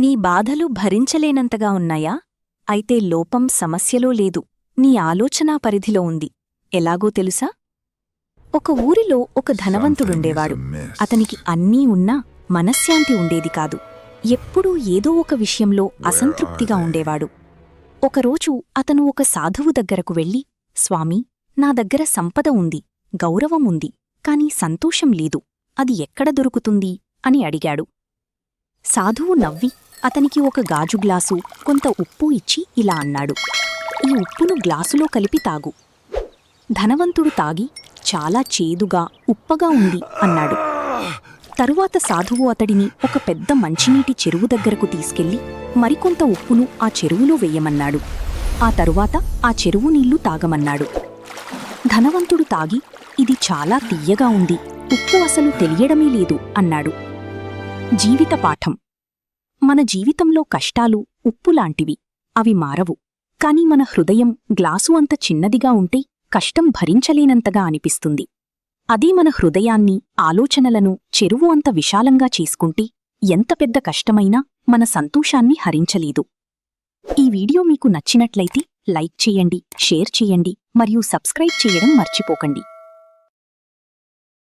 నీ బాధలు భరించలేనంతగా ఉన్నాయా? అయితే లోపం సమస్యలో లేదు, నీ ఆలోచనా పరిధిలో ఉంది. ఎలాగో తెలుసా? ఒక ఊరిలో ఒక ధనవంతుడుండేవాడు. అతనికి అన్నీ ఉన్నా మనశ్శాంతి ఉండేది కాదు. ఎప్పుడూ ఏదో ఒక విషయంలో అసంతృప్తిగా ఉండేవాడు. ఒకరోజు అతను ఒక సాధువు దగ్గరకు వెళ్లి, స్వామీ, నా దగ్గర సంపద ఉంది, గౌరవం ఉంది, కాని సంతోషం లేదు, అది ఎక్కడ దొరుకుతుంది అని అడిగాడు. సాధువు నవ్వి అతనికి ఒక గాజు గ్లాసు, కొంత ఉప్పు ఇచ్చి ఇలా అన్నాడు, ఈ ఉప్పును గ్లాసులో కలిపి తాగు. ధనవంతుడు తాగి, చాలా చేదుగా, ఉప్పగా ఉంది అన్నాడు. తరువాత సాధువు అతడిని ఒక పెద్ద మంచినీటి చెరువు దగ్గరకు తీసుకెళ్లి మరికొంత ఉప్పును ఆ చెరువులో వెయ్యమన్నాడు. ఆ తరువాత ఆ చెరువు నీళ్లు తాగమన్నాడు. ధనవంతుడు తాగి, ఇది చాలా తియ్యగా ఉంది, ఉప్పు అసలు తెలియడమే లేదు అన్నాడు. జీవిత పాఠం. మన జీవితంలో కష్టాలు ఉప్పులాంటివి, అవి మారవు. కాని మన హృదయం గ్లాసు అంత చిన్నదిగా ఉంటే కష్టం భరించలేనంతగా అనిపిస్తుంది. అదే మన హృదయాన్ని, ఆలోచనలను చెరువు అంత విశాలంగా చేసుకుంటే ఎంత పెద్ద కష్టమైనా మన సంతోషాన్ని హరించలేదు. ఈ వీడియో మీకు నచ్చినట్లయితే లైక్ చేయండి, షేర్ చేయండి మరియు సబ్స్క్రైబ్ చేయడం మర్చిపోకండి.